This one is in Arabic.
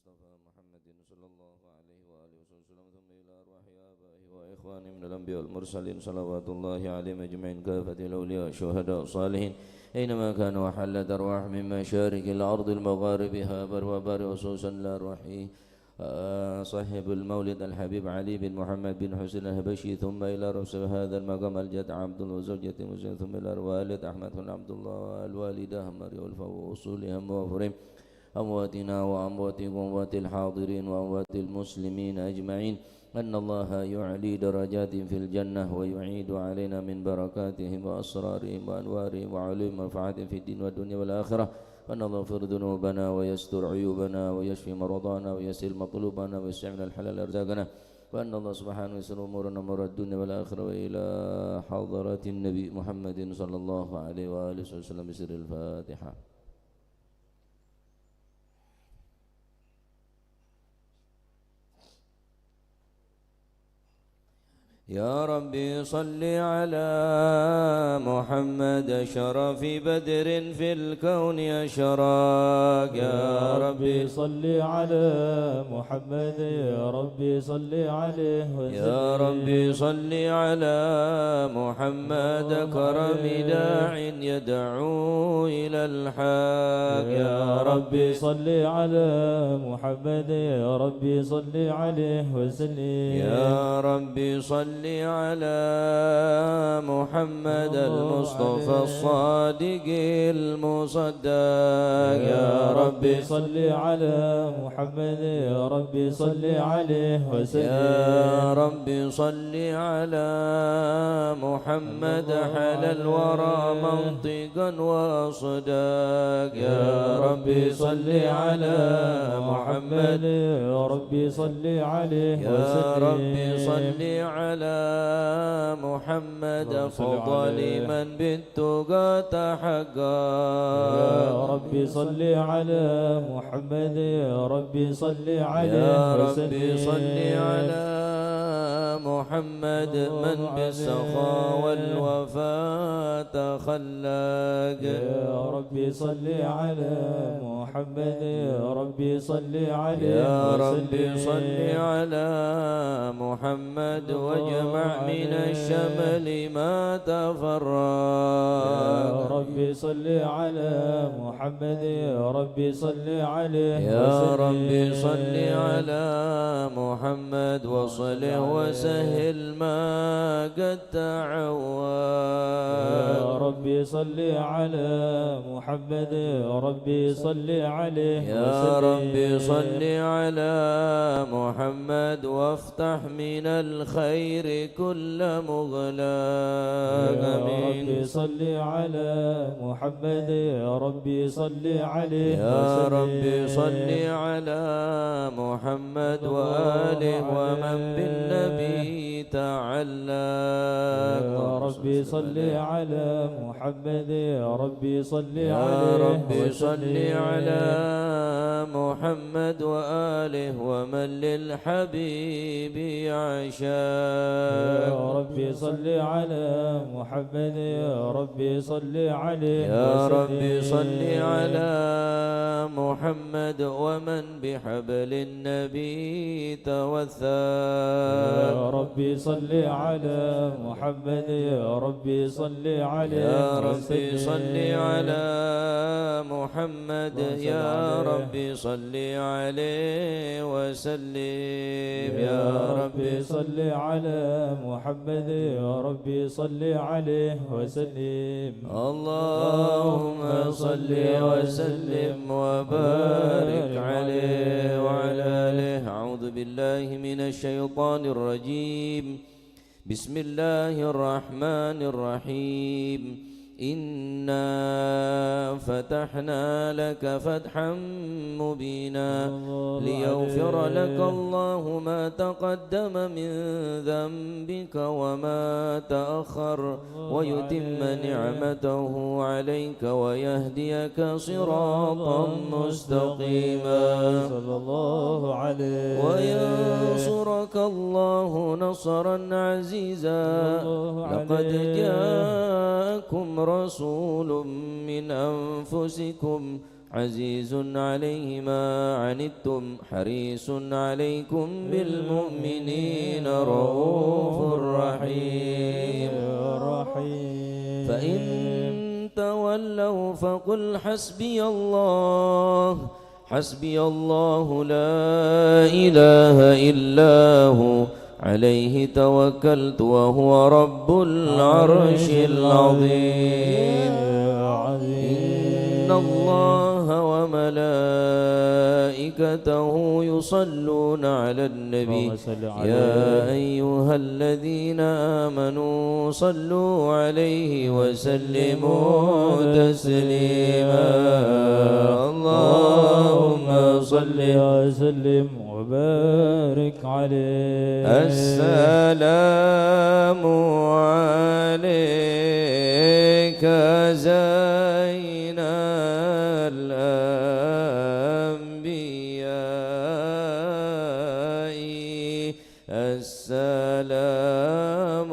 المصطفى محمد صلى الله عليه وآله وسلم ثم إلى أرواح آبائه وإخوانه من الأنبياء والمرسلين صلوات الله عليهم أجمعين كافة الأولياء والشهداء والصالحين أينما كانوا وحلت أرواح من مشارق الأرض المغاربها بر وبر وخصوصا لأرواح صاحب المولد الحبيب علي بن محمد بن حسين الهبشي ثم إلى رأس هذا المقام الجد عبد الله وزوجة مسلم ثم إلى الوالد أحمد بن عبد الله والوالدة همري والفو وأصولهم وفرهم أمواتنا وأمواتكم وأموات الحاضرين وأموات المسلمين أجمعين أن الله يعلي درجات في الجنة ويعيد علينا من بركاتهم وأسرارهم وأنوارهم وعلوم منفعتهم في الدين والدنيا والآخرة وأن الله يغفر ذنوبنا ويستر عيوبنا ويشفي مرضانا ويسر مطلوبنا ويسعنا الحلال أرزاقنا وأن الله سبحانه يسر أمورنا أمور الدنيا والآخرة وإلى حضرة النبي محمد صلى الله عليه وآله وسلم بسر الفاتحة. يا ربي صل على محمد شرف بدر في الكون أشراق يا ربي صل على محمد يا ربي صل عليه وسلم يا ربي صل على محمد كرم داع يدعو إلى الحق يا ربي صل على محمد يا ربي صل عليه وسلم يا ربي صل على محمد المصطفى الصادق المصدق يا ربي صل على محمد يا ربي صل عليه وسلم يا ربي صل على محمد حل الورى منطقا وصداق يا ربي صل على محمد يا ربي صل عليه وسلم يا ربي صل على محمد أفضل من بالتقى تحقق يا ربي صل على محمد يا ربي صل عليه يا وسلم ربي صل على محمد من بالسخاء والوفاء تخلق يا ربي صل على محمد يا ربي صل عليه يا وسلم ربي صل على محمد واجمع من الشمل ما تفرق يا ربي صل على محمد يا ربي صل عليه يا ربي صل على محمد وصله وسهل ما قد تعوق يا ربي صل على محمد يا ربي صل عليه يا ربي صل على محمد وافتح من الخير كل مغلاق يا آمين ربي صل على محمد يا ربي صل عليه يا ربي صل على محمد وآله ومن بالنبي تعلق يا ربي صل على محمد يا ربي صل يا عليه ربي صل على محمد وآله ومن للحبيب عشاق يا ربي صل على محمد يا ربي صل عليه يا ربي صل على محمد ومن بحبل النبي توثق يا ربي صل على محمد يا ربي صل عليه يا ربي صل على محمد يا ربي صل عليه وسلم يا ربي صل على محمد يا ربي صل عليه وسلم اللهم صل وسلم وبارك عليه وعلى آله أعوذ بالله من الشيطان الرجيم بسم الله الرحمن الرحيم إنا فتحنا لك فتحا مبينا ليغفر لك الله ما تقدم من ذنبك وما تأخر ويتم نعمته عليك ويهديك صراطا مستقيما صلى الله عليه وينصرك الله نصرا عزيزا لقد جاءكم رسول من أنفسكم عزيز عليه ما عنتم حريص عليكم بالمؤمنين رؤوف رحيم فإن تولوا فقل حسبي الله لا إله إلا هو عليه توكلت وهو رب العرش العظيم إن الله وملائكته يصلون على النبي يا أيها الذين آمنوا صلوا عليه وسلموا تسليما اللهم صل وسلم وبارك عليه السلام عليك زين الأنبياء السلام